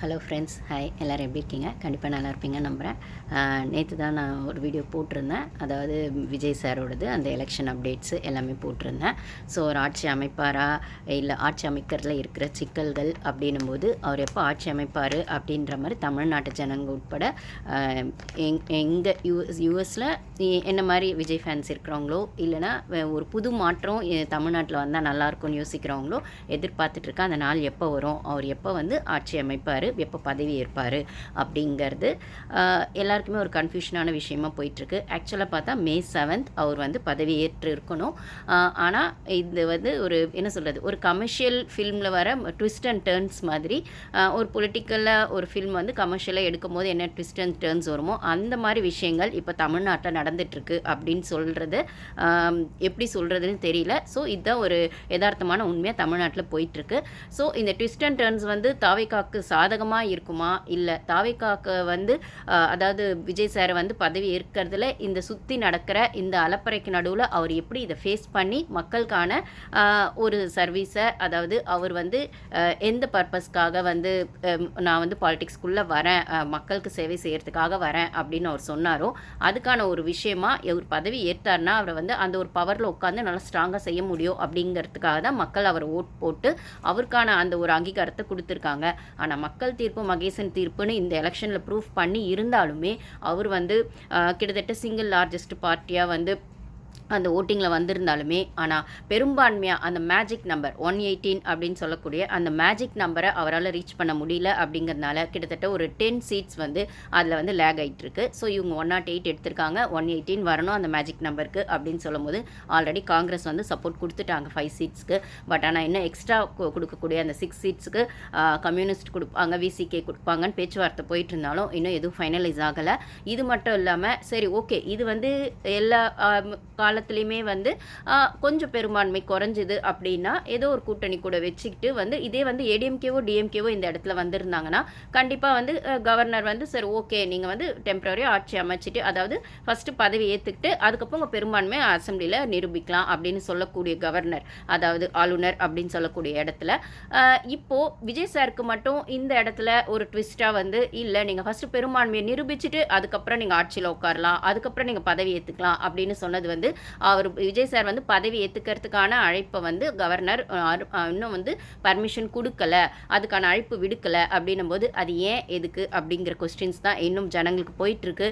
Hello friends, hi. எல்லோரும் எப்படி இருக்கீங்க? கண்டிப்பாக நல்லா இருப்பீங்கன்னு நம்புகிறேன். நேற்று தான் நான் ஒரு வீடியோ போட்டிருந்தேன். அதாவது விஜய் சாரோடது அந்த எலெக்ஷன் அப்டேட்ஸு எல்லாமே போட்டிருந்தேன். ஸோ ஒரு ஆட்சி அமைப்பாரா, இல்லை ஆட்சி அமைக்கிறதுல இருக்கிற சிக்கல்கள் அப்படின்னும்போது அவர் எப்போ ஆட்சி அமைப்பார் அப்படின்ற மாதிரி தமிழ்நாட்டு ஜனங்க உட்பட எங்கள் யூஎஸில் என்ன மாதிரி விஜய் ஃபேன்ஸ் இருக்கிறவங்களோ, இல்லைனா ஒரு புது மாற்றம் தமிழ்நாட்டில் வந்தால் நல்லாயிருக்கும்னு யோசிக்கிறவங்களோ எதிர்பார்த்துட்ருக்கேன். அந்த நாள் எப்போ வரும், அவர் எப்போ வந்து ஆட்சி அமைப்பார், எப்போ பதவி ஏற்பார் அப்படிங்கிறது எல்லாருக்குமே ஒரு கன்ஃபியூஷனான விஷயமா போயிட்டுருக்கு. ஆக்சுவலாக பார்த்தா மே 7 அவர் வந்து பதவி ஏற்று இருக்கணும். ஆனால் இது வந்து ஒரு என்ன சொல்கிறது, ஒரு கமர்ஷியல் ஃபில்மில் வர ட்விஸ்ட் அண்ட் டேர்ன்ஸ் மாதிரி ஒரு பொலிட்டிக்கலாக ஒரு ஃபில்ம் வந்து கமர்ஷியலாக எடுக்கும் போது என்ன ட்விஸ்ட் அண்ட் டேர்ன்ஸ் வருமோ அந்த மாதிரி விஷயங்கள் இப்போ தமிழ்நாட்டில் நடந்துகிட்ருக்கு அப்படின்னு சொல்கிறது எப்படி சொல்கிறதுன்னு தெரியல. ஸோ இதுதான் ஒரு யதார்த்தமான உண்மையாக தமிழ்நாட்டில் போயிட்டுருக்கு. ஸோ இந்த ட்விஸ்ட் அண்ட் டேர்ன்ஸ் வந்து தாவேக்காக்கு சாதகமாக இருக்குமா, இல்லை தாவேக்காக்கு வந்து அதாவது விஜய் சாரை வந்து பதவி ஏற்கிறதுல இந்த சுற்றி நடக்கிற இந்த அலப்பறைக்கு நடுவில் அவர் எப்படி இதை ஃபேஸ் பண்ணி மக்களுக்கான ஒரு சர்வீஸை, அதாவது அவர் வந்து எந்த பர்பஸ்க்காக வந்து நான் வந்து பாலிடிக்ஸ்குள்ளே வரேன், மக்களுக்கு சேவை செய்கிறதுக்காக வரேன் அப்படின்னு அவர் சொன்னாரோ அதுக்கான ஒரு விஷயமா இவர் பதவி ஏற்றார்னா அவரை வந்து அந்த ஒரு பவரில் உட்காந்து நல்லா ஸ்ட்ராங்காக செய்ய முடியும் அப்படிங்கிறதுக்காக தான் மக்கள் அவர் ஓட் போட்டு அவருக்கான அந்த ஒரு அங்கீகாரத்தை கொடுத்துருக்காங்க. ஆனால் மக்கள் தீர்ப்பு மகேசன் தீர்ப்புன்னு இந்த எலெக்ஷனில் ப்ரூஃப் பண்ணி இருந்தாலுமே அவர் வந்து கிட்டத்தட்ட சிங்கிள் லார்ஜஸ்ட் பார்ட்டியாக வந்து அந்த ஓட்டிங்கில் வந்திருந்தாலுமே, ஆனால் பெரும்பான்மையாக அந்த மேஜிக் நம்பர் 118 அப்படின்னு சொல்லக்கூடிய அந்த மேஜிக் நம்பரை அவரால் ரீச் பண்ண முடியல. அப்படிங்கிறதுனால கிட்டத்தட்ட ஒரு 10 சீட்ஸ் வந்து அதில் வந்து லேக் ஆகிட்டுருக்கு. ஸோ இவங்க 108 எடுத்திருக்காங்க, 118 வரணும் அந்த மேஜிக் நம்பருக்கு அப்படின்னு சொல்லும்போது ஆல்ரெடி காங்கிரஸ் வந்து சப்போர்ட் கொடுத்துட்டாங்க 5 சீட்ஸ்க்கு. பட் ஆனால் இன்னும் எக்ஸ்ட்ரா கொடுக்கக்கூடிய அந்த 6 சீட்ஸுக்கு கம்யூனிஸ்ட் கொடுப்பாங்க, விசிகே கொடுப்பாங்கன்னு பேச்சுவார்த்தை போயிட்டு இருந்தாலும் இன்னும் எதுவும் ஃபைனலைஸ் ஆகலை. இது மட்டும் இல்லாமல் சரி ஓகே, இது வந்து எல்லா காலத்துலேயுமே வந்து கொஞ்சம் பெரும்பான்மை குறைஞ்சிது அப்படின்னா ஏதோ ஒரு கூட்டணி கூட வச்சுக்கிட்டு வந்து இதே வந்து ஏடிஎம்கேவோ டிஎம்கேவோ இந்த இடத்துல வந்திருந்தாங்கன்னா கண்டிப்பாக வந்து கவர்னர் வந்து சரி ஓகே நீங்கள் வந்து டெம்பரரியாக ஆட்சி அமைச்சிட்டு, அதாவது ஃபஸ்ட்டு பதவி ஏற்றுக்கிட்டு அதுக்கப்புறம் உங்கள் பெரும்பான்மை அசம்பிளியில் நிரூபிக்கலாம் அப்படின்னு சொல்லக்கூடிய கவர்னர், அதாவது ஆளுநர் அப்படின்னு சொல்லக்கூடிய இடத்துல இப்போது விஜய் சாருக்கு மட்டும் இந்த இடத்துல ஒரு ட்விஸ்ட்டாக வந்து இல்லை நீங்கள் ஃபஸ்ட்டு பெரும்பான்மையை நிரூபிச்சுட்டு அதுக்கப்புறம் நீங்கள் ஆட்சியில் உட்காரலாம், அதுக்கப்புறம் நீங்கள் பதவி ஏற்றுக்கலாம் அப்படின்னு சொன்னது வந்து அவர் விஜய் சார் வந்து பதவி ஏற்றுக்கிறதுக்கான அழைப்பை வந்து கவர்னர் இன்னும் வந்து பர்மிஷன் கொடுக்கல, அதுக்கான அழைப்பு விடுக்கலை அப்படின்னும் போது அது ஏன் எதுக்கு அப்படிங்கிற கொஸ்டின்ஸ் தான் இன்னும் ஜனங்களுக்கு போயிட்டுருக்கு.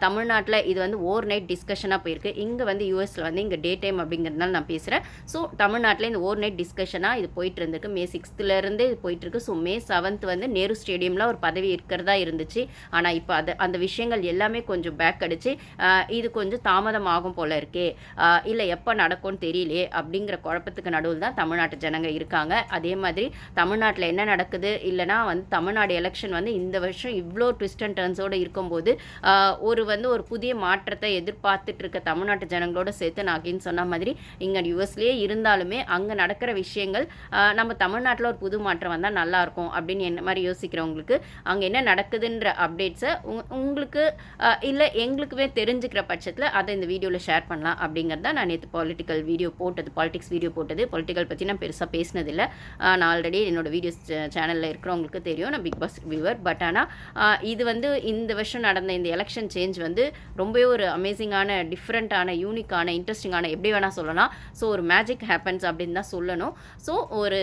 தமிழ்நாட்டில் இது வந்து ஓவர் நைட் டிஸ்கஷனாக போயிருக்கு. இங்கே வந்து யூஎஸில் வந்து இங்கே டே டைம் அப்படிங்கிறதுனால நான் பேசுகிறேன். ஸோ தமிழ்நாட்டில் இந்த ஓவர் நைட் டிஸ்கஷனாக இது போயிட்டு இருந்திருக்கு. மே 6 இது போயிட்டுருக்கு. ஸோ மே 7 வந்து நேரு ஸ்டேடியமில் ஒரு பதவி இருக்கிறதா இருந்துச்சு. ஆனால் இப்போ அந்த விஷயங்கள் எல்லாமே கொஞ்சம் பேக் அடிச்சு இது கொஞ்சம் தாமதம் ஆகும் போல இருக்கே, இல்லை எப்போ நடக்கும்னு தெரியலையே அப்படிங்கிற குழப்பத்துக்கு நடுவில் தான் தமிழ்நாட்டு ஜனங்க இருக்காங்க. அதே மாதிரி தமிழ்நாட்டில் என்ன நடக்குது, இல்லைனா வந்து தமிழ்நாடு எலெக்ஷன் வந்து இந்த வருஷம் இவ்வளோ ட்விஸ்ட் அண்ட் டர்ன்ஸோடு இருக்கும்போது ஒரு புதிய மாற்றத்தை எதிர்பார்த்துட்டு இருக்க தமிழ்நாட்டு ஜனங்களோட சேர்த்து நான் அகைன் சொன்ன மாதிரி இங்கே யூஎஸ்லேயே இருந்தாலுமே அங்கே நடக்கிற விஷயங்கள் நம்ம தமிழ்நாட்டில் ஒரு புது மாற்றம் வந்தால் நல்லாயிருக்கும் அப்படின்னு என்ன மாதிரி யோசிக்கிறவங்களுக்கு அங்கே என்ன நடக்குதுன்ற அப்டேட்ஸை உங்களுக்கு இல்லை எங்களுக்குமே தெரிஞ்சுக்கிற பட்சத்தில் அதை இந்த வீடியோவில் ஷேர் பண்ணலாம் அப்படிங்கிறது தான் நான் நேற்று பாலிடிக்ஸ் வீடியோ போட்டது. பொலிட்டிக்கல் பற்றி நான் பெருசாக பேசினதில்லை. நான் ஆல்ரெடி என்னோடய வீடியோஸ் சேனலில் இருக்கிறவங்களுக்கு தெரியும், நான் பிக் பாஸ் வியூவர். பட் ஆனால் இது வந்து இந்த வருஷம் நடந்த இந்த எலெக்ஷன் சேஞ்ச் வந்து ரொம்பவே ஒரு அமேசிங்கான, டிஃப்ரெண்ட்டான, யூனிக்கான, இன்ட்ரெஸ்டிங்கான, எப்படி வேணால் சொல்லலாம். ஸோ ஒரு மேஜிக் ஹேப்பன்ஸ் அப்படின்னு தான் சொல்லணும். ஸோ ஒரு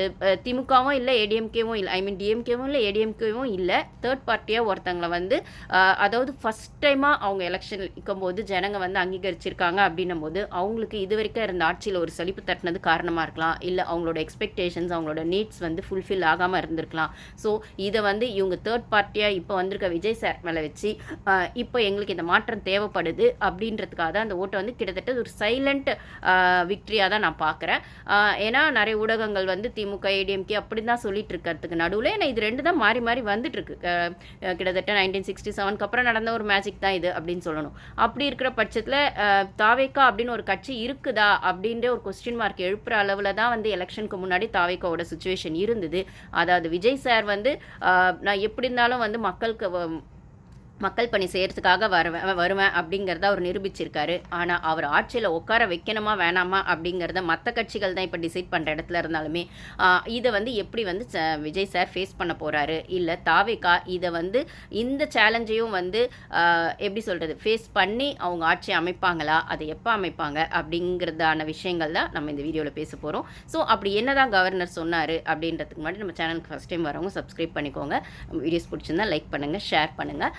திமுகவும் இல்லை, ஏடிஎம்கேவும் இல்லை, டிஎம்கேவும் இல்லை, ஏடிஎம்கேவும் இல்லை, தேர்ட் பார்ட்டியாக ஒருத்தங்களை வந்து அதாவது ஃபஸ்ட் டைமாக அவங்க எலெக்ஷன் இருக்கும்போது ஜனங்க வந்து அங்கீகரிச்சிருக்காங்க அப்படின்னும் போது அவங்களுக்கு இது வரைக்கும் இருந்த ஆட்சியில் ஒரு சலிப்பு தட்டினது காரணமாக இருக்கலாம், இல்லை அவங்களோட எக்ஸ்பெக்டேஷன்ஸ், அவங்களோட நீட்ஸ் வந்து ஃபுல்ஃபில் ஆகாமல் இருந்திருக்கலாம். ஸோ இதை வந்து இவங்க தேர்ட் பார்ட்டியாக இப்போ வந்திருக்க விஜய் சார் மேலே வச்சு இப்போ எங்களுக்கு இந்த மாற்றம் தேவைப்படுது அப்படின்றதுக்காக தான் அந்த ஓட்டை வந்து கிட்டத்தட்ட ஒரு சைலண்ட் விக்ட்ரியாக தான் நான் பார்க்குறேன். ஏன்னா நிறைய ஊடகங்கள் வந்து திமுக ஏடிஎம்கே அப்படி தான் சொல்லிட்டு இருக்கிறதுக்கு நடுவில் ஏன்னா இது ரெண்டு தான் மாறி மாறி வந்துட்டுருக்கு. கிட்டத்தட்ட 1967 அப்புறம் நடந்த ஒரு மேஜிக் தான் இது அப்படின்னு சொல்லணும். அப்படி இருக்கிற பட்சத்தில் தாவேக்கா அப்படின்னு ஒரு கட்சி இருக்குதா அப்படின்ற ஒரு கொஸ்டின் மார்க் எழுப்புற அளவில் தான் வந்து எலெக்ஷனுக்கு முன்னாடி தாவேக்காவோட சுச்சுவேஷன் இருந்தது. அதாவது விஜய் சார் வந்து நான் எப்படி இருந்தாலும் வந்து மக்களுக்கு மக்கள் பணி செய்கிறதுக்காக வருவேன் அப்படிங்கிறத அவர் நிரூபிச்சிருக்காரு. ஆனால் அவர் ஆட்சியில் உட்கார வைக்கணுமா வேணாமா அப்படிங்கிறத மற்ற கட்சிகள் தான் இப்போ டிசைட் பண்ணுற இடத்துல இருந்தாலுமே இதை வந்து எப்படி வந்து விஜய் சார் ஃபேஸ் பண்ண போகிறாரு, இல்லை தாவேகா இதை வந்து இந்த சேலஞ்சையும் வந்து எப்படி சொல்கிறது ஃபேஸ் பண்ணி அவங்க ஆட்சி அமைப்பாங்களா, அதை எப்போ அமைப்பாங்க அப்படிங்கிறதான விஷயங்கள் தான் நம்ம இந்த வீடியோவில் பேச போகிறோம். ஸோ அப்படி என்ன தான் கவர்னர் சொன்னார் அப்படின்றதுக்கு முன்னாடி நம்ம சேனலுக்கு ஃபஸ்ட் டைம் வரவங்க சப்ஸ்கிரைப் பண்ணிக்கோங்க. வீடியோஸ் பிடிச்சிருந்தா லைக் பண்ணுங்கள், ஷேர் பண்ணுங்கள்.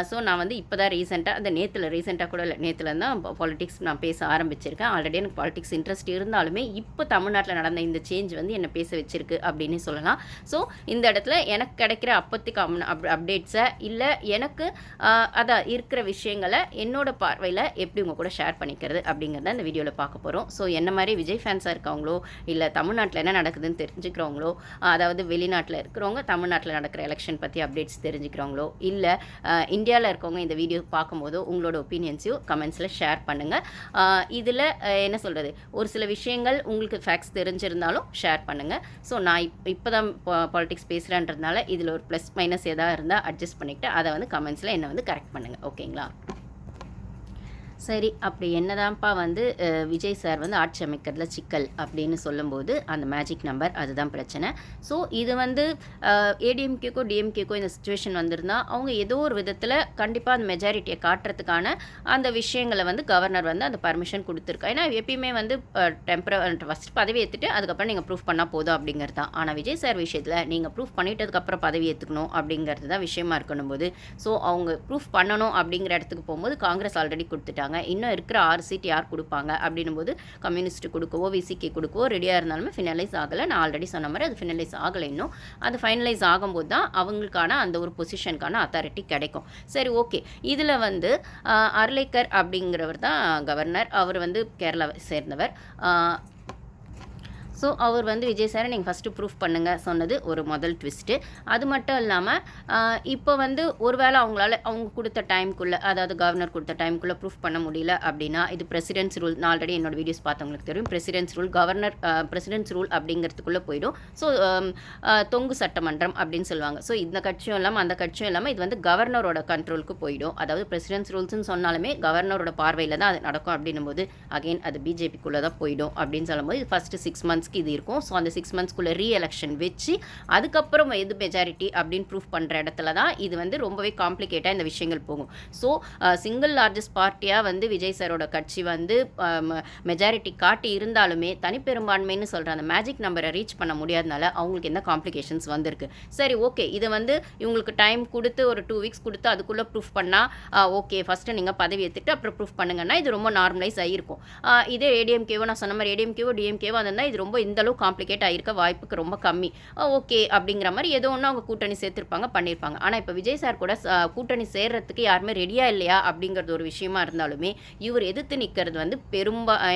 ஸோ நான் வந்து இப்போ தான் ரீசெண்டாக அந்த ரீசெண்டாக கூட இல்லை, நேற்றுல தான் பாலிடிக்ஸ் நான் பேச ஆரம்பிச்சிருக்கேன். ஆல்ரெடி எனக்கு பாலிடிக்ஸ் இன்ட்ரெஸ்ட் இருந்தாலுமே இப்போ தமிழ்நாட்டில் நடந்த இந்த சேஞ்ச் வந்து என்னை பேச வச்சிருக்கு அப்படின்னு சொல்லலாம். ஸோ இந்த இடத்துல எனக்கு கிடைக்கிற அப்போதைக்கு அப்டேட்ஸை இல்லை எனக்கு அதான் இருக்கிற விஷயங்களை என்னோட பார்வையில் எப்படி உங்கள் கூட ஷேர் பண்ணிக்கிறது அப்படிங்கிறத இந்த வீடியோவில் பார்க்க போகிறோம். ஸோ என்ன மாதிரி விஜய் ஃபேன்ஸாக இருக்கவங்களோ இல்லை தமிழ்நாட்டில் என்ன நடக்குதுன்னு தெரிஞ்சுக்கிறவங்களோ, அதாவது வெளிநாட்டில் இருக்கிறவங்க தமிழ்நாட்டில் நடக்கிற எலெக்ஷன் பற்றி அப்டேட்ஸ் தெரிஞ்சுக்கிறவங்களோ, இல்லை இந்தியாவில் இருக்கவங்க இந்த வீடியோ பார்க்கும்போது உங்களோட ஒப்பீனியன்ஸையும் கமெண்ட்ஸில் ஷேர் பண்ணுங்கள். இதில் என்ன சொல்கிறது, ஒரு சில விஷயங்கள் உங்களுக்கு ஃபேக்ட்ஸ் தெரிஞ்சிருந்தாலும் ஷேர் பண்ணுங்கள். ஸோ நான் இப்போ தான் பாலிடிக்ஸ் பேசுகிறேன்றதுனால இதில் ஒரு ப்ளஸ் மைனஸ் எதாவது இருந்தால் அட்ஜஸ்ட் பண்ணிக்கிட்டு அதை வந்து கமெண்ட்ஸில் என்னை வந்து கரெக்ட் பண்ணுங்கள். ஓகேங்களா? சரி, அப்படி என்னதான்ப்பா வந்து விஜய் சார் வந்து ஆட்சி அமைக்கிறதுல சிக்கல் அப்படின்னு சொல்லும்போது அந்த மேஜிக் நம்பர் அதுதான் பிரச்சனை. ஸோ இது வந்து ஏடிஎம்கேக்கோ டிஎம்கேக்கோ இந்த சுச்சுவேஷன் வந்திருந்தால் அவங்க ஏதோ ஒரு விதத்தில் கண்டிப்பாக அந்த மெஜாரிட்டியை காட்டுறதுக்கான அந்த விஷயங்களை வந்து கவர்னர் வந்து அந்த பர்மிஷன் கொடுத்துருக்கா. ஏன்னா எப்பயுமே வந்து ஃபஸ்ட் பதவி ஏற்றுட்டு அதுக்கப்புறம் நீங்கள் ப்ரூஃப் பண்ணால் போதும் அப்படிங்கிறது தான். ஆனால் விஜய் சார் விஷயத்தில் நீங்கள் ப்ரூஃப் பண்ணிட்டதுக்கப்புறம் பதவி ஏற்றுக்கணும் அப்படிங்கிறது தான் விஷயமா இருக்கணும் போது, ஸோ அவங்க ப்ரூஃப் பண்ணணும் அப்படிங்கிற இடத்துக்கு போகும்போது காங்கிரஸ் ஆல்ரெடி கொடுத்துட்டாங்க. இன்னும் இருக்கிற 6 சீட் யார் கொடுப்பாங்க அப்படின்னும் போது கம்யூனிஸ்ட் கொடுக்கவோ விசிகே கொடுக்கவோ ரெடியாக இருந்தாலுமே ஃபினலைஸ் ஆகலை. நான் ஆல்ரெடி சொன்ன மாதிரி அது ஃபினலைஸ் ஆகலை. இன்னும் அது ஃபைனலைஸ் ஆகும்போது தான் அவங்களுக்கான அந்த ஒரு பொசிஷனுக்கான அத்தாரிட்டி கிடைக்கும். சரி, ஓகே. இதில் வந்து அர்லேக்கர் அப்படிங்கிறவர் தான் கவர்னர். அவர் வந்து கேரளாவை சேர்ந்தவர். ஸோ அவர் வந்து விஜய் சாரை நீங்கள் ஃபஸ்ட்டு ப்ரூஃப் பண்ணுங்கள் சொன்னது ஒரு முதல் ட்விஸ்ட்டு. அது மட்டும் இல்லாமல் இப்போ வந்து ஒருவேளை அவங்க கொடுத்த டைமுக்குள்ளே, அதாவது கவர்னர் கொடுத்த டைமுக்குள்ளே ப்ரூஃப் பண்ண முடியல அப்படின்னா இது பிரசிடென்ட்ஸ் ரூல். நான் ஆல்ரெடி என்னோட வீடியோஸ் பார்த்தவங்களுக்கு தெரியும். பிரசிடென்ட்ஸ் ரூல் பிரசிடென்ட்ஸ் ரூல் அப்படிங்கிறதுக்குள்ளே போயிடும். ஸோ தொங்கு சட்டமன்றம் அப்படின்னு சொல்லுவாங்க. ஸோ இந்த கட்சியும் இல்லாமல் அந்த கட்சியும் இல்லாமல் இது வந்து கவர்னரோட கண்ட்ரோலுக்கு போயிடும். அதாவது பிரசிடென்ட்ஸ் ரூல்ஸ்னு சொன்னாலுமே கவர்னரோட பார்வையில் தான் அது நடக்கும். அப்படின்னும் போது அகெயின் அது பிஜேபிக்குள்ளே தான் போயிடும் அப்படின்னு சொல்லும்போது இது ஃபஸ்ட்டு 6 months இது இருக்கும். ஸோ அந்த 6 monthsக்குள்ளே ரீஎலெக்ஷன் வச்சு அதுக்கப்புறம் எது மெஜாரிட்டி அப்படின்னு ப்ரூஃப் பண்ணுற இடத்துல தான் இது வந்து ரொம்பவே காம்ப்ளிகேட்டாக இந்த விஷயங்கள் போகும். ஸோ சிங்கிள் லார்ஜஸ்ட் பார்ட்டியாக வந்து விஜய் சாரோட கட்சி வந்து மெஜாரிட்டி காட்டி இருந்தாலுமே தனிப்பெரும்பான்மைன்னு சொல்கிற அந்த மேஜிக் நம்பரை ரீச் பண்ண முடியாதனால அவங்களுக்கு என்ன காம்ப்ளிகேஷன்ஸ் வந்திருக்கு. சரி, ஓகே. இதை வந்து இவங்களுக்கு டைம் கொடுத்து ஒரு 2 weeks கொடுத்து அதுக்குள்ளே ப்ரூஃப் பண்ணால் ஓகே, ஃபஸ்ட்டு நீங்கள் பதவி ஏற்றுட்டு அப்புறம் ப்ரூஃப் பண்ணுங்கன்னா இது ரொம்ப நார்மலைஸ் ஆகிருக்கும். இதே ஏடிஎம்கேவோ நான் சொன்ன மாதிரி ஏடிஎம்கேவோ டிஎம்கேவோ இருந்தால் இது ரொம்ப இந்தளவு காம்ப்ளிகேட் ஆகிருக்க வாய்ப்புக்கு ரொம்ப கம்மி. ஓகே அப்படிங்கிற மாதிரி ஏதோ ஒன்று அவங்க கூட்டணி சேர்த்துருப்பாங்க, பண்ணியிருப்பாங்க. ஆனால் இப்போ விஜய் சார் கூட கூட்டணி சேர்றதுக்கு யாருமே ரெடியாக இல்லையா அப்படிங்கிறது ஒரு விஷயமா இருந்தாலுமே இவர் எதிர்த்து நிற்கிறது வந்து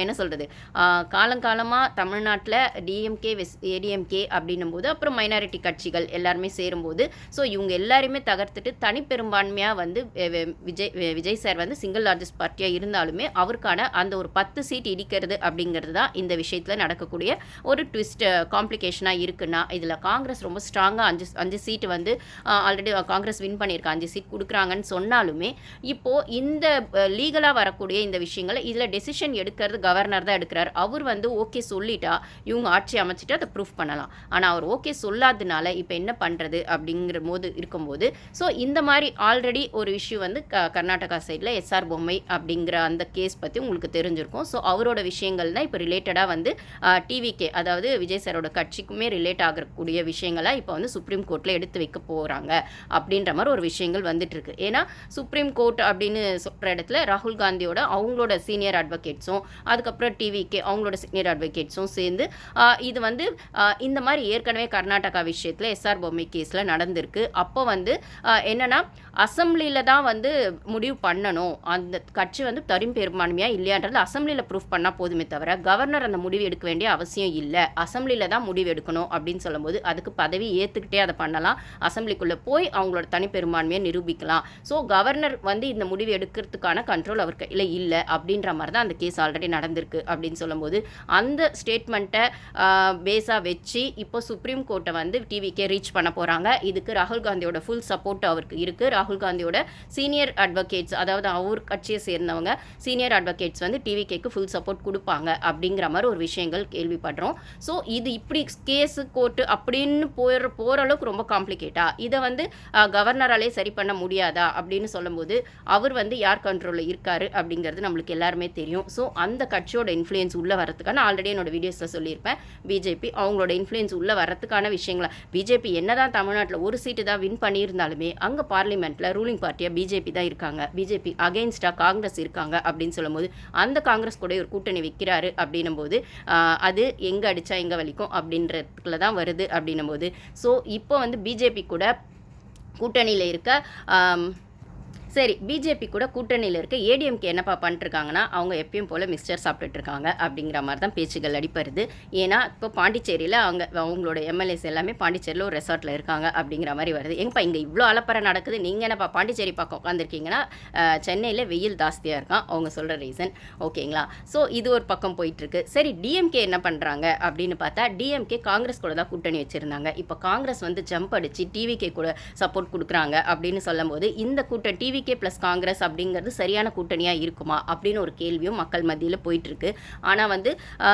என்ன சொல்கிறது, காலங்காலமாக தமிழ்நாட்டில் டிஎம்கே ஏடிஎம்கே அப்படின்னும் போது அப்புறம் மைனாரிட்டி கட்சிகள் எல்லாருமே சேரும்போது ஸோ இவங்க எல்லாருமே தகர்த்துட்டு தனிப்பெரும்பான்மையாக வந்து விஜய் சார் வந்து சிங்கிள் லார்ஜஸ்ட் பார்ட்டியாக இருந்தாலுமே அவருக்கான அந்த ஒரு 10 சீட் இடிக்கிறது அப்படிங்கிறது தான் இந்த விஷயத்தில் நடக்கக்கூடிய ஒரு ட்விஸ்ட் காம்ப்ளிகேஷனாக இருக்குன்னா இதில் காங்கிரஸ் ரொம்ப ஸ்ட்ராங்காக 5 சீட்டு வந்து ஆல்ரெடி காங்கிரஸ் வின் பண்ணியிருக்கா, 5 சீட் கொடுக்குறாங்கன்னு சொன்னாலுமே இப்போது இந்த லீகலாக வரக்கூடிய இந்த விஷயங்களை இதில் டெசிஷன் எடுக்கிறது கவர்னர் தான் எடுக்கிறார். அவர் வந்து ஓகே சொல்லிட்டா இவங்க ஆட்சி அமைச்சிட்டு அதை ப்ரூஃப் பண்ணலாம். ஆனால் அவர் ஓகே சொல்லாததுனால இப்போ என்ன பண்ணுறது அப்படிங்கிற போது இருக்கும்போது ஸோ இந்த மாதிரி ஆல்ரெடி ஒரு இஷ்யூ வந்து கர்நாடகா சைடில் எஸ்ஆர் பொம்மை அப்படிங்கிற அந்த கேஸ் பற்றி உங்களுக்கு தெரிஞ்சிருக்கும். ஸோ அவரோட விஷயங்கள் தான் இப்போ ரிலேட்டடாக வந்து டிவிகே அதாவது விஜய் சாரோட கட்சிக்குமே ரிலேட் ஆகக்கூடிய விஷயங்களை இப்போ வந்து சுப்ரீம் கோர்ட்டில் எடுத்து வைக்க போகிறாங்க அப்படின்ற மாதிரி ஒரு விஷயங்கள் வந்துட்டு இருக்கு. ஏன்னா சுப்ரீம் கோர்ட் அப்படின்னு சொல்கிற இடத்துல ராகுல் காந்தியோட அவங்களோட சீனியர் அட்வொகேட்ஸும் அதுக்கப்புறம் டிவிகே அவங்களோட சீனியர் அட்வொகேட்ஸும் சேர்ந்து இது வந்து இந்த மாதிரி ஏற்கனவே கர்நாடகா விஷயத்தில் எஸ்ஆர் பொம்மை கேஸில் நடந்திருக்கு. அப்போ வந்து என்னென்னா அசம்பிளியில் தான் வந்து முடிவு பண்ணணும், அந்த கட்சி வந்து பெரும்பான்மையாக இல்லையான்றது அசம்பிளியில் ப்ரூஃப் பண்ணால் போதுமே தவிர கவர்னர் அந்த முடிவு எடுக்க வேண்டிய அவசியம் அவசியம் இல்லை, அசம்பிளியில் தான் முடிவு எடுக்கணும் அப்படின்னு சொல்லும்போது அதுக்கு பதவி ஏற்றுக்கிட்டே அதை பண்ணலாம், அசம்பிளிக்குள்ளே போய் அவங்களோட தனிப்பெரும்பான்மையை நிரூபிக்கலாம். ஸோ கவர்னர் வந்து இந்த முடிவு எடுக்கிறதுக்கான கண்ட்ரோல் அவர் கையில் இல்லை அப்படின்ற மாதிரி தான் அந்த கேஸ் ஆல்ரெடி நடந்திருக்கு அப்படின்னு சொல்லும்போது அந்த ஸ்டேட்மெண்ட்டை பேஸாக வச்சு இப்போ சுப்ரீம் கோர்ட்டை வந்து டிவிக்கே ரீச் பண்ண போகிறாங்க. இதுக்கு ராகுல் காந்தியோட ஃபுல் சப்போர்ட் அவருக்கு இருக்குது. ராகுல் காந்தியோட சீனியர் அட்வொகேட்ஸ், அதாவது அவர் கட்சியை சேர்ந்தவங்க சீனியர் அட்வொகேட்ஸ் வந்து டிவிகேக்கு ஃபுல் சப்போர்ட் கொடுப்பாங்க அப்படிங்கிற மாதிரி ஒரு விஷயங்கள் கேள்விப்படுறோம். ஸோ இது இப்படி கேஸு கோர்ட்டு அப்படின்னு போகிற அளவுக்கு ரொம்ப காம்ப்ளிகேட்டா, இதை வந்து கவர்னராலே சரி பண்ண முடியாதா அப்படின்னு சொல்லும்போது அவர் வந்து யார் கண்ட்ரோலில் இருக்காரு அப்படிங்கிறது நம்மளுக்கு எல்லாருமே தெரியும். ஸோ அந்த கட்சியோட இன்ஃப்ளூயன்ஸ் உள்ளே வரதுக்கான ஆல்ரெடி என்னோட வீடியோஸில் சொல்லியிருப்பேன், பிஜேபி அவங்களோட இன்ஃப்ளூயன்ஸ் உள்ளே வரதுக்கான விஷயங்களா, பிஜேபி என்னதான் தமிழ்நாட்டில் ஒரு சீட்டு தான் வின் பண்ணியிருந்தாலுமே அங்கே பார்லிமெண்ட்டில் ரூலிங் பார்ட்டியாக பிஜேபி தான் இருக்காங்க, பிஜேபி அகெயின்ஸ்டாக காங்கிரஸ் இருக்காங்க அப்படின்னு சொல்லும்போது அந்த காங்கிரஸ் கூட ஒரு கூட்டணி வைக்கிறாரு அப்படின்னும் போது அது எங்கே அடித்தா எங்கே வலிக்கும் அப்படின்றதுக்குள்ள தான் வருது அப்படின்னும் போது ஸோ இப்போ வந்து பிஜேபி கூட கூட்டணியில் இருக்க சரி, பிஜேபி கூட கூட்டணியில் இருக்க ஏடிஎம்கே என்னப்பா பண்ணிட்டுருக்காங்கன்னா அவங்க எப்பயும் போல் மிக்சர் சாப்பிட்டுட்டு இருக்காங்க அப்படிங்கிற மாதிரி தான் பேச்சுகள் அடிப்படுது. ஏன்னா இப்போ பாண்டிச்சேரியில் அவங்களோட எம்எல்ஏஸ் எல்லாமே பாண்டிச்சேரியில் ஒரு ரெசார்ட்டில் இருக்காங்க அப்படிங்கிற மாதிரி வருது. எங்கப்பா இங்கே இவ்வளோ அலப்பறை நடக்குது, நீங்கள் என்னப்பா பாண்டிச்சேரி பக்கம் உட்காந்துருக்கீங்கன்னா சென்னையில் வெயில் ஜாஸ்தியாக இருக்கான் அவங்க சொல்கிற ரீசன், ஓகேங்களா? ஸோ இது ஒரு பக்கம் போயிட்டுருக்கு. சரி, டிஎம்கே என்ன பண்ணுறாங்க அப்படின்னு பார்த்தா டிஎம்கே காங்கிரஸ் கூட தான் கூட்டணி வச்சுருந்தாங்க. இப்போ காங்கிரஸ் வந்து ஜம்ப் அடித்து டிவிகே கூட சப்போர்ட் கொடுக்குறாங்க அப்படின்னு சொல்லும்போது இந்த கூட்டணி டிவிகே ப்ளஸ் காங்கிரஸ் அப்படிங்கிறது சரியான கூட்டணியாக இருக்குமா அப்படின்னு ஒரு கேள்வியும் மக்கள் மத்தியில் போயிட்டுருக்கு. ஆனால் வந்து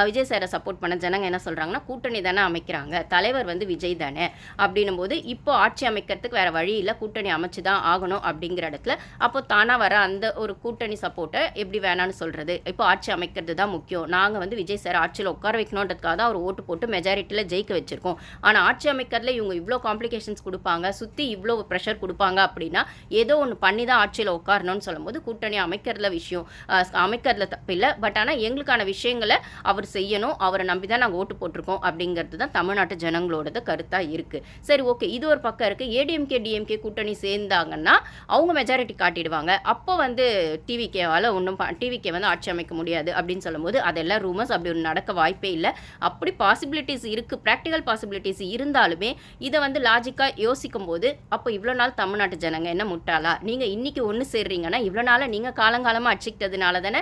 விஜய் சாரை சப்போர்ட் பண்ண ஜனங்க என்ன சொல்கிறாங்கன்னா கூட்டணி தானே அமைக்கிறாங்க, தலைவர் வந்து விஜய் தானே அப்படின்னும் போது இப்போ ஆட்சி அமைக்கிறதுக்கு வேறு வழி இல்லை, கூட்டணி அமைச்சு தான் ஆகணும் அப்படிங்கிற இடத்துல அப்போ தானாக வர அந்த ஒரு கூட்டணி சப்போர்ட்டை எப்படி வேணான்னு சொல்கிறது, இப்போ ஆட்சி அமைக்கிறது தான் முக்கியம், நாங்கள் வந்து விஜய் சார் ஆட்சியில் உட்கார வைக்கணுன்றதுக்காக தான் அவர் ஓட்டு போட்டு மெஜாரிட்டியில் ஜெயிக்க வச்சுருக்கோம், ஆனால் ஆட்சி அமைக்கிறதுல இவங்க இவ்வளோ காம்ப்ளிகேஷன்ஸ் கொடுப்பாங்க, சுற்றி இவ்வளோ ப்ரெஷர் கொடுப்பாங்க அப்படின்னா ஏதோ ஒன்று பண்ணி தான் ஆட்சியில் உட்காரணும்னு சொல்லும்போது கூட்டணி அமைக்கிறதுல தப்பில்லை, பட் ஆனால் எங்களுக்கான விஷயங்களை அவர் செய்யணும், அவரை நம்பி தான் நாங்கள் ஓட்டு போட்டிருக்கோம் அப்படிங்கிறது தான் தமிழ்நாட்டு ஜனங்களோட கருத்தாக இருக்குது. சரி, ஓகே, இது ஒரு பக்கம் இருக்குது. ஏடிஎம்கே டிஎம்கே கூட்டணி சேர்ந்தாங்கன்னா அவங்க மெஜாரிட்டி காட்டிடுவாங்க, அப்போ வந்து டிவிகேவால் ஒன்றும் டிவிகே வந்து ஆட்சி அமைக்க முடியாது அப்படின்னு சொல்லும்போது அதெல்லாம் ரூமர்ஸ், அப்படி ஒன்று நடக்க வாய்ப்பே இல்லை. அப்படி பாசிபிலிட்டிஸ் இருக்குது, ப்ராக்டிக்கல் பாசிபிலிட்டிஸ் இருந்தாலுமே இதை வந்து லாஜிக்காக யோசிக்கும் போது அப்போ இவ்வளோ நாள் தமிழ்நாட்டு ஜனங்க என்ன முட்டாளா, நீங்கள் இன்னைக்கு ஒன்று சேர்றீங்கன்னா இவ்வளோ நாள் நீங்கள் காலங்காலமாக அடிச்சிக்கிட்டதுனால தானே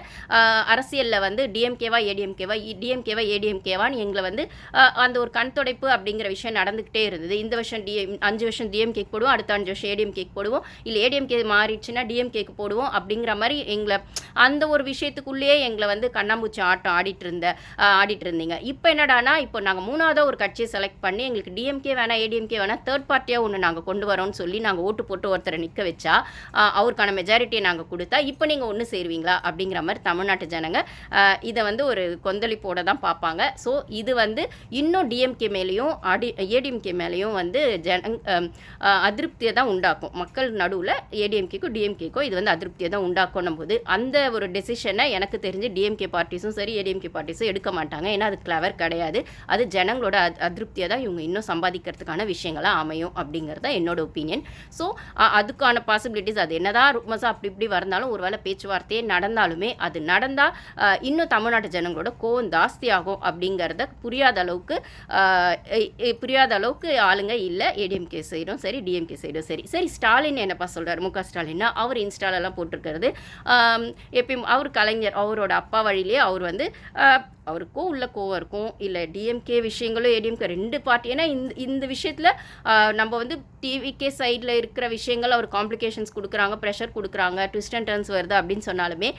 அரசியலில் வந்து டிஎம்கேவா ஏடிஎம்கேவான்னு எங்களை வந்து அந்த ஒரு கண் துடைப்பு அப்படிங்கிற விஷயம் நடந்துக்கிட்டே இருந்தது. இந்த வருஷம் 5 வருஷம் டிஎம்கேக்கு போடுவோம், அடுத்த 5 வருஷம் ஏடிஎம்கேக்கு போடுவோம், இல்லை ஏடிஎம்கே மாறிடுச்சுன்னா டிஎம்கேக்கு போடுவோம் அப்படிங்கிற மாதிரி எங்களை அந்த ஒரு விஷயத்துக்குள்ளேயே எங்களை வந்து கண்ணாம்பூச்சி ஆட்டம் ஆடிட்டு இருந்தீங்க. இப்போ என்னடானா இப்போ நாங்கள் 3ஆவதாக ஒரு கட்சியை செலக்ட் பண்ணி எங்களுக்கு டிஎம்கே வேணாம் ஏடிஎம்கே வேணாம் தேர்ட் பார்ட்டியாக ஒன்று நாங்கள் கொண்டு வரோம்னு சொல்லி நாங்கள் ஓட்டு போட்டு ஒருத்தரை நிற்க வச்சா அவருக்கான மெஜாரிட்டியை நாங்கள் கொடுத்தா இப்போ நீங்கள் ஒன்று சேருவீங்களா அப்படிங்கிற மாதிரி தமிழ்நாட்டு ஜனங்க இதை வந்து ஒரு கொந்தளிப்போட தான் பார்ப்பாங்க. ஸோ இது வந்து இன்னும் டிஎம்கே மேலேயும் ஏடிஎம்கே மேலேயும் வந்து அதிருப்தியை தான் உண்டாக்கும். மக்கள் நடுவில் ஏடிஎம்கேக்கும் டிஎம்கேக்கும் இது வந்து அதிருப்தியை தான் உண்டாக்கணும் போது அந்த ஒரு டெசிஷனை எனக்கு தெரிஞ்சு டிஎம்கே பார்ட்டிஸும் சரி ஏடிஎம்கே பார்ட்டிஸும் எடுக்க மாட்டாங்க. ஏன்னா அது கிளவர் கிடையாது, அது ஜனங்களோட அதிருப்தியை தான் இவங்க இன்னும் சம்பாதிக்கிறதுக்கான விஷயங்களாக அமையும் அப்படிங்கிறது தான் என்னோட ஒப்பீனியன். ஸோ அதுக்கான பாசிபிலிட்டிஸ் அது என்னதான் ருக்மஸா அப்படி இப்படி வரந்தாலும் ஒருவேளை பேச்சுவார்த்தையே நடந்தாலுமே அது நடந்தால் இன்னும் தமிழ்நாட்டு ஜனங்களோட கோவம் ஜாஸ்தியாகும் அப்படிங்கிறத புரியாத அளவுக்கு ஆளுங்க இல்லை, ஏடிஎம்கே சைடும் சரி டிஎம்கே சைடும் சரி. ஸ்டாலின் என்னப்பா சொல்கிறார், முக ஸ்டாலின்னா அவர் இன்ஸ்டாலெல்லாம் போட்டிருக்கிறது எப்பயும் அவர் கலைஞர் அவரோட அப்பா வழியிலே அவர் வந்து அவருக்கும் உள்ள கோவம் இருக்கும், இல்லை டிஎம்கே விஷயங்களும் ஏடிஎம்கே 2 பார்ட்டி. ஏன்னா இந்த விஷயத்தில் நம்ம வந்து டிவிகே சைடில் இருக்கிற விஷயங்கள் அவர் காம்ப்ளிகேஷன்ஸ் கொடுக்குறாங்க, ப்ரெஷர் கொடுக்குறாங்க, ட்விஸ்ட் அண்ட் டர்ன்ஸ் வருது அப்படின்னு சொன்னாலுமே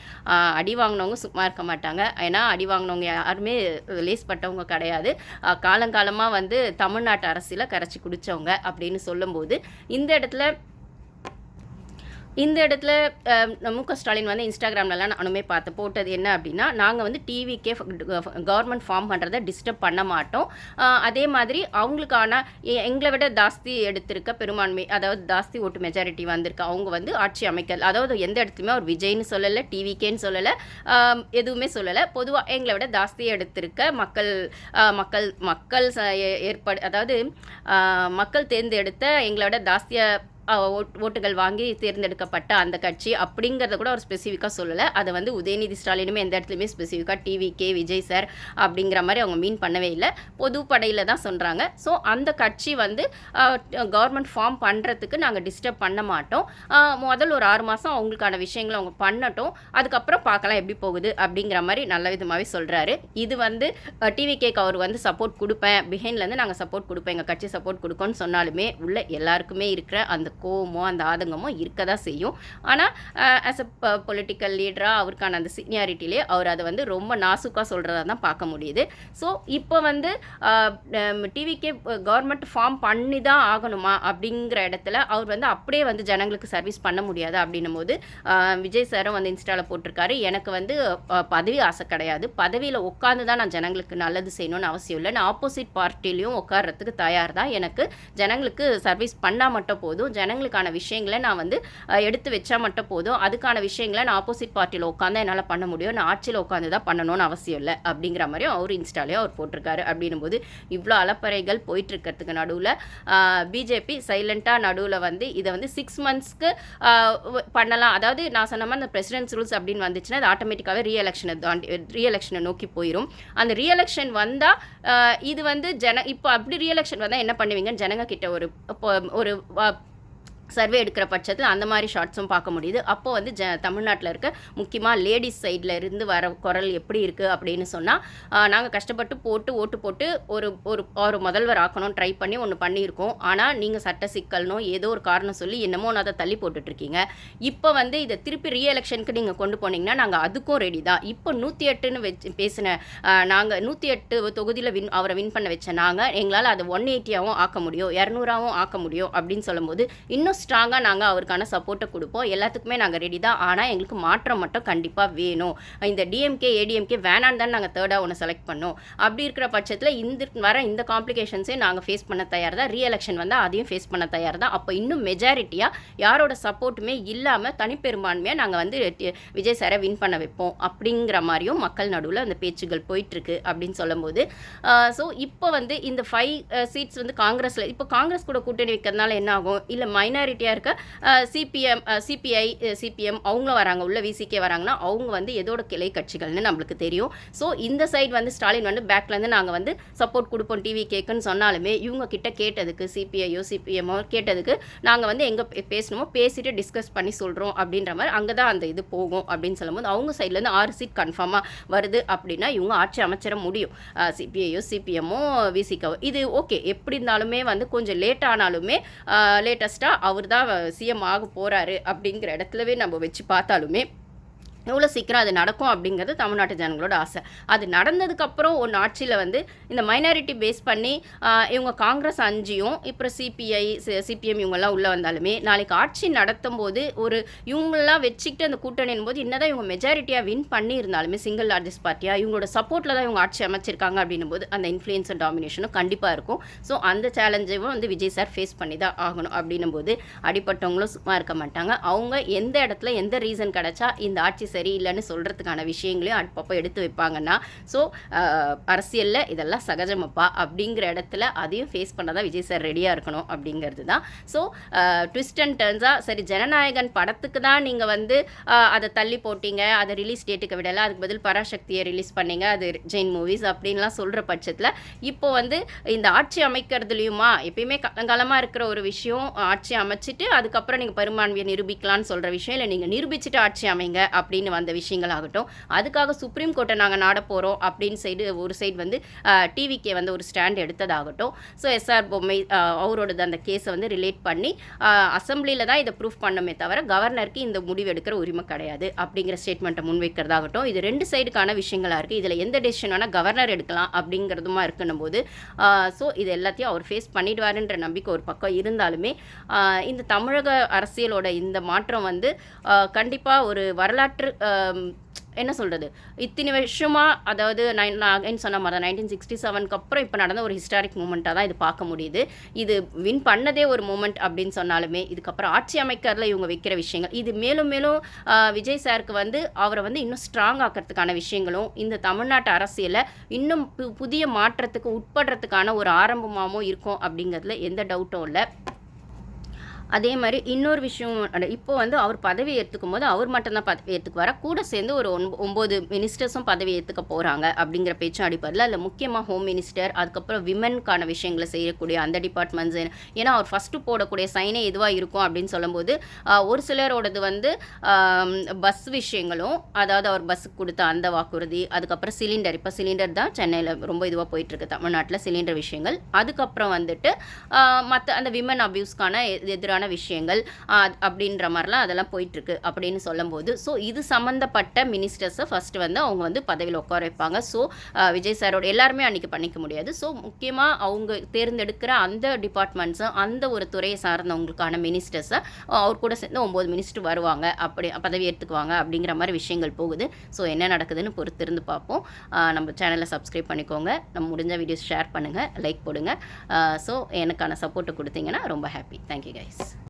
அடி வாங்கினவங்க சும்மா இருக்க மாட்டாங்க. ஏன்னா அடி வாங்கினவங்க யாருமே லேஸ்பட்டவங்க கிடையாது, காலங்காலமாக வந்து தமிழ்நாட்டு அரசியலை கரைச்சி குடித்தவங்க அப்படின்னு சொல்லும்போது இந்த இடத்துல முக ஸ்டாலின் வந்து இன்ஸ்டாகிராம்லலாம் நானுமே போட்டது என்ன அப்படின்னா, நாங்கள் வந்து டிவிக்கே கவர்மெண்ட் ஃபார்ம் பண்ணுறதை டிஸ்டர்ப் பண்ண மாட்டோம், அதே மாதிரி அவங்களுக்கான எங்களை விட ஜாஸ்தி எடுத்திருக்க பெரும்பான்மை, அதாவது ஜாஸ்தி ஓட்டு மெஜாரிட்டி வந்திருக்க அவங்க வந்து ஆட்சி அமைக்க, அதாவது எந்த இடத்துலையுமே அவர் விஜய்னு சொல்லலை, டிவிக்கேன்னு சொல்லலை, எதுவுமே சொல்லலை, பொதுவாக எங்களை விட ஜாஸ்தி எடுத்திருக்க மக்கள் அதாவது மக்கள் தேர்ந்தெடுத்த எங்களை விட ஜாஸ்தியாக ஓட்டுகள் வாங்கி தேர்ந்தெடுக்கப்பட்ட அந்த கட்சி அப்படிங்கிறத கூட அவர் ஸ்பெசிஃபிக்காக சொல்லலை. அதை வந்து உதயநிதி ஸ்டாலினுமே எந்த இடத்துலையுமே ஸ்பெசிஃபிக்காக டிவிகே விஜய் சார் அப்படிங்கிற மாதிரி அவங்க மீன் பண்ணவே இல்லை. பொதுப்படையில் தான் சொல்கிறாங்க. ஸோ அந்த கட்சி வந்து கவர்மெண்ட் ஃபார்ம் பண்ணுறதுக்கு நாங்கள் டிஸ்டர்ப் பண்ண மாட்டோம். முதல் ஒரு 6 மாதம் அவங்களுக்கான விஷயங்களை அவங்க பண்ணட்டும், அதுக்கப்புறம் பார்க்கலாம் எப்படி போகுது அப்படிங்கிற மாதிரி நல்ல விதமாகவே சொல்கிறாரு. இது வந்து டிவிகேக்கு அவர் வந்து சப்போர்ட் கொடுப்பேன், பிஹைண்ட்லேருந்து நாங்கள் சப்போர்ட் கொடுப்போம், எங்கள் கட்சி சப்போர்ட் கொடுக்கோன்னு சொன்னாலுமே உள்ள எல்லாருக்குமே இருக்கிற அந்த கோவமோ அந்த ஆதங்கமோ இருக்க தான் செய்யும். ஆனால் ஆஸ் அ பொலிட்டிக்கல் லீடராக அவருக்கான அந்த சீனியாரிட்டிலே அவர் அதை வந்து ரொம்ப நாசுக்காக சொல்கிறதா தான் பார்க்க முடியுது. ஸோ இப்போ வந்து டிவிகே கவர்மெண்ட் ஃபார்ம் பண்ணி தான் ஆகணுமா அப்படிங்கிற இடத்துல அவர் வந்து அப்படியே வந்து ஜனங்களுக்கு சர்வீஸ் பண்ண முடியாது அப்படின்னும் போது விஜய் சாரும் வந்து இன்ஸ்டாவில் போட்டிருக்காரு, எனக்கு வந்து பதவி ஆசை கிடையாது, பதவியில் உட்காந்து தான் நான் ஜனங்களுக்கு நல்லது செய்யணும்னு அவசியம் இல்லை, நான் ஆப்போசிட் பார்ட்டிலையும் உட்கார்றதுக்கு தயார் தான், எனக்கு ஜனங்களுக்கு சர்வீஸ் பண்ணால் மட்டும் போதும், ஜனங்களுக்கான விஷயங்களை நான் வந்து எடுத்து வச்சா மட்டும் போதும், அதுக்கான விஷயங்களை நான் ஆப்போசிட் பார்ட்டியில் உட்காந்து என்னால் பண்ண முடியும், நான் ஆட்சியில் உட்காந்து தான் பண்ணணும்னு அவசியம் இல்லை அப்படிங்கிற மாதிரியும் அவர் இன்ஸ்டாலையும் அவர் போட்டிருக்காரு. அப்படின்னும் போது இவ்வளோ அலப்பறைகள் போயிட்டு இருக்கிறதுக்கு நடுவில் பிஜேபி சைலண்ட்டாக நடுவில் வந்து இதை வந்து 6 மந்த்ஸ்க்கு பண்ணலாம். அதாவது நான் சொன்ன மாதிரி அந்த பிரசிடென்ட்ஸ் ரூல்ஸ் அப்படின்னு வந்துச்சுன்னா அது ஆட்டோமேட்டிக்காகவே ரீஎலெக்ஷனை நோக்கி போயிடும். அந்த ரீஎலெக்ஷன் வந்தால் இது வந்து இப்போ அப்படி ரீஎலெக்ஷன் வந்தால் என்ன பண்ணுவீங்கன்னு ஜனங்க கிட்ட ஒரு சர்வே எடுக்கிற பட்சத்தில் அந்த மாதிரி ஷார்ட்ஸும் பார்க்க முடியுது. அப்போது வந்து தமிழ்நாட்டில் இருக்க முக்கியமாக லேடிஸ் சைடில் இருந்து வர குரல் எப்படி இருக்குது அப்படின்னு சொன்னால், நாங்கள் கஷ்டப்பட்டு ஓட்டு போட்டு ஒரு முதல்வர் ஆக்கணும் ட்ரை பண்ணி ஒன்று பண்ணியிருக்கோம், ஆனால் நீங்கள் சட்ட சிக்கல்னோ ஏதோ ஒரு காரணம் சொல்லி என்னமோ நான் அதை தள்ளி போட்டுட்ருக்கீங்க, இப்போ வந்து இதை திருப்பி ரீஎலெக்ஷனுக்கு நீங்கள் கொண்டு போனீங்கன்னா நாங்கள் அதுக்கும் ரெடி தான். இப்போ 108ன்னு பேசின நாங்கள் 108 தொகுதியில் அவரை வின் பண்ண வச்ச நாங்கள் எங்களால் அதை 180ஆகவும் ஆக்க முடியும், 200ஆகவும் ஆக்க முடியும் அப்படின்னு சொல்லும்போது இன்னும் ஸ்ட்ராங்காக நாங்கள் அவருக்கான சப்போர்ட்டை கொடுப்போம், எல்லாத்துக்குமே நாங்கள் ரெடி தான், ஆனால் எங்களுக்கு மாற்றம் மட்டும் கண்டிப்பாக வேணும், இந்த டிஎம்கே ஏடிஎம்கே வேணான்னு தான் நாங்கள் தேர்டாக ஒன்று செலக்ட் பண்ணோம், அப்படி இருக்கிற பட்சத்தில் இந்த காம்ப்ளிகேஷன்ஸையும் நாங்கள் ஃபேஸ் பண்ண தயார் தான், ரீஎலெக்ஷன் வந்தால் அதையும் ஃபேஸ் பண்ண தயார் தான். அப்போ இன்னும் மெஜாரிட்டியாக யாரோட சப்போர்ட்டுமே இல்லாமல் தனிப்பெரும்பான்மையாக நாங்கள் வந்து விஜய் சாரை வின் பண்ண வைப்போம் அப்படிங்கிற மாதிரியும் மக்கள் நடுவில் அந்த பேச்சுகள் போயிட்டுருக்கு அப்படின்னு சொல்லும்போது, ஸோ இப்போ வந்து இந்த 5 சீட்ஸ் வந்து காங்கிரஸில் இப்போ காங்கிரஸ் கூட கூட்டணி வைக்கிறதுனால என்ன ஆகும், இல்லை மைனாரிட்டியாக இருக்க சிபிஐ சிபிஎம் அவங்களும் வராங்க, உள்ள விசிகே வராங்கன்னா அவங்க வந்து எதோட கிளை கட்சிகள்னு நம்மளுக்கு தெரியும். ஸோ இந்த சைடு வந்து ஸ்டாலின் வந்து பேக்லேருந்து நாங்கள் வந்து சப்போர்ட் கொடுப்போம் டிவி கேக்குன்னு சொன்னாலுமே இவங்க கிட்ட கேட்டதுக்கு சிபிஐயோ சிபிஎம்மோ கேட்டதுக்கு நாங்கள் வந்து எங்கே பேசணுமோ பேசிட்டு டிஸ்கஸ் பண்ணி சொல்கிறோம் அப்படின்ற மாதிரி அங்கே தான் அந்த இது போகும் அப்படின்னு சொல்லும்போது அவங்க சைட்லேருந்து 6 சீட் கன்ஃபார்மாக வருது அப்படின்னா இவங்க ஆட்சி அமைச்சிட முடியும். சிபிஐயோ சிபிஎம்மோ விசிகோ இது ஓகே, எப்படி இருந்தாலுமே வந்து கொஞ்சம் லேட் ஆனாலுமே லேட்டஸ்ட்டாக அவர் தான் சிஎம் ஆக போகிறாரு அப்படிங்கிற இடத்துலவே நம்ம வச்சு பார்த்தாலுமே எவ்வளோ சீக்கிரம் அது நடக்கும் அப்படிங்கிறது தமிழ்நாட்டு ஜனங்களோட ஆசை. அது நடந்ததுக்கப்புறம் ஒன்று ஆட்சியில் வந்து இந்த மைனாரிட்டி பேஸ் பண்ணி இவங்க காங்கிரஸ் 5யும் இப்போ சிபிஎம் இவங்கெல்லாம் உள்ளே வந்தாலுமே நாளைக்கு ஆட்சி நடத்தும் போது இவங்களெலாம் வச்சுக்கிட்டு அந்த கூட்டணியின் போது என்னதான் இவங்க மெஜாரிட்டியாக வின் பண்ணியிருந்தாலுமே சிங்கிள் லார்ஜஸ்ட் பார்ட்டியாக இவங்களோட சப்போர்ட்டில் தான் இவங்க ஆட்சி அமைச்சிருக்காங்க அப்படின்னும் போது அந்த இன்ஃப்ளூயன்ஸ் அண்ட் டாமினேஷனும் கண்டிப்பாக இருக்கும். ஸோ அந்த சேலஞ்சையும் வந்து விஜய் சார் ஃபேஸ் பண்ணி தான் ஆகணும். அப்படின்னும் போது அடிப்பட்டவங்களும் சும்மா இருக்க மாட்டாங்க. அவங்க எந்த இடத்துல எந்த ரீசன் கிடச்சா இந்த ஆட்சி சரியில்லைன்னு சொல்கிறதுக்கான விஷயங்களையும் அப்பப்போ எடுத்து வைப்பாங்கன்னா ஸோ அரசியலில் இதெல்லாம் சகஜமப்பா அப்படிங்கிற இடத்துல அதையும் ஃபேஸ் பண்ண தான் விஜய் சார் ரெடியாக இருக்கணும் அப்படிங்கிறது தான். ஸோ ட்விஸ்ட் அண்ட் டர்ன்ஸாக சரி ஜனநாயகன் படத்துக்கு தான் நீங்கள் வந்து அதை தள்ளி போட்டீங்க, அதை ரிலீஸ் டேட்டுக்கு விடலை, அதுக்கு பதில் பராசக்தியை ரிலீஸ் பண்ணீங்க, அது ஜெயின் மூவிஸ் அப்படின்லாம் சொல்கிற பட்சத்தில் இப்போ வந்து இந்த ஆட்சி அமைக்கிறதுலையுமா எப்பயுமே காலங்காலமாக இருக்கிற ஒரு விஷயம் ஆட்சி அமைச்சிட்டு அதுக்கப்புறம் நீங்கள் பெரும்பான்மையை நிரூபிக்கலான்னு சொல்கிற விஷயம் இல்லை, நீங்கள் நிரூபிச்சுட்டு ஆட்சி அமைங்க அப்படின்னு வந்த விஷயங்கள் ஆகட்டும், அதுக்காக சுப்ரீம் கோர்ட்டை நாங்கள் நாட போகிறோம் அப்படின்னு ஒரு சைடு வந்து டிவிக்கே வந்து ஒரு ஸ்டாண்ட் எடுத்ததாகட்டும். ஸோ எஸ்ஆர் பொம்மை அவரோடது அந்த கேஸை வந்து ரிலேட் பண்ணி அசம்பிளியில் தான் இதை ப்ரூஃப் பண்ணமே தவிர கவர்னருக்கு இந்த முடிவு எடுக்கிற உரிமை கிடையாது அப்படிங்கிற ஸ்டேட்மெண்ட்டை முன்வைக்கிறதாகட்டும், இது 2 சைடுக்கான விஷயங்களாக இருக்குது. இதில் எந்த டெசிஷன் வேணால் கவர்னர் எடுக்கலாம் அப்படிங்கிறதுமா இருக்கணும் போது ஸோ இது எல்லாத்தையும் அவர் ஃபேஸ் பண்ணிடுவாருன்ற நம்பிக்கை ஒரு பக்கம் இருந்தாலுமே இந்த தமிழக அரசியலோட இந்த மாற்றம் வந்து கண்டிப்பாக ஒரு வரலாற்று என்ன சொல்கிறது இத்தனை வருஷமாக, அதாவது நான் சொன்ன மாதிரி 1967க்கு அப்புறம் இப்போ நடந்த ஒரு ஹிஸ்டாரிக் மூமெண்ட்டாக தான் இது பார்க்க முடியுது. இது வின் பண்ணதே ஒரு மூமெண்ட் அப்படின்னு சொன்னாலுமே இதுக்கப்புறம் ஆட்சி அமைக்கிறதுல இவங்க வைக்கிற விஷயங்கள் இது மேலும் மேலும் விஜய் சாருக்கு வந்து அவரை வந்து இன்னும் ஸ்ட்ராங் ஆக்கிறதுக்கான விஷயங்களும் இந்த தமிழ்நாட்டு அரசியலை இன்னும் புதிய மாற்றத்துக்கு உட்படுறதுக்கான ஒரு ஆரம்பமாகவும் இருக்கும் அப்படிங்கிறதுல எந்த டவுட்டும் இல்லை. அதே மாதிரி இன்னொரு விஷயம் இப்போ வந்து அவர் பதவி ஏற்றுக்கும் போது அவர் மட்டும்தான் பதவி ஏற்றுக்குவாரா, கூட சேர்ந்து ஒரு 9 மினிஸ்டர்ஸும் பதவி ஏற்றுக்க போகிறாங்க அப்படிங்கிற பேச்சும் அடிப்படையில் அதில் முக்கியமாக ஹோம் மினிஸ்டர், அதுக்கப்புறம் விமனுக்கான விஷயங்களை செய்யக்கூடிய அந்த டிபார்ட்மெண்ட்ஸ். ஏன்னா அவர் ஃபஸ்ட்டு போடக்கூடிய சைனே எதுவாக இருக்கும் அப்படின்னு சொல்லும்போது ஒரு சிலரோடது வந்து பஸ் விஷயங்களும், அதாவது அவர் பஸ்ஸுக்கு கொடுத்த அந்த வாக்குறுதி, அதுக்கப்புறம் சிலிண்டர், இப்போ சிலிண்டர் தான் சென்னையில் ரொம்ப இதுவாக போயிட்டுருக்கு தமிழ்நாட்டில் சிலிண்டர் விஷயங்கள், அதுக்கப்புறம் வந்துட்டு மற்ற அந்த விமன் அப்யூஸ்க்கான எதிரான விஷயங்கள் அப்படின்ற மாதிரிலாம் அதெல்லாம் போயிட்டுருக்கு அப்படின்னு சொல்லும்போது, ஸோ இது சம்மந்தப்பட்ட மினிஸ்டர்ஸை ஃபஸ்ட்டு வந்து அவங்க வந்து பதவியில் உட்கார வைப்பாங்க. ஸோ விஜய் சாரோட எல்லாருமே அன்றைக்கி பண்ணிக்க முடியாது. ஸோ முக்கியமாக அவங்க தேர்ந்தெடுக்கிற அந்த டிபார்ட்மெண்ட்ஸும் அந்த ஒரு துறையை சார்ந்தவங்களுக்கான மினிஸ்டர்ஸை அவர் கூட சேர்ந்து 9 மினிஸ்டர் வருவாங்க, அப்படி பதவி ஏற்றுக்குவாங்க அப்படிங்கிற மாதிரி விஷயங்கள் போகுது. ஸோ என்ன நடக்குதுன்னு பொறுத்திருந்து பார்ப்போம். நம்ம சேனலை சப்ஸ்கிரைப் பண்ணிக்கோங்க, நம்ம முடிஞ்ச வீடியோஸ் ஷேர் பண்ணுங்கள், லைக் போடுங்க. ஸோ எனக்கான சப்போர்ட்டை கொடுத்தீங்கன்னா ரொம்ப ஹாப்பி. Thank you guys.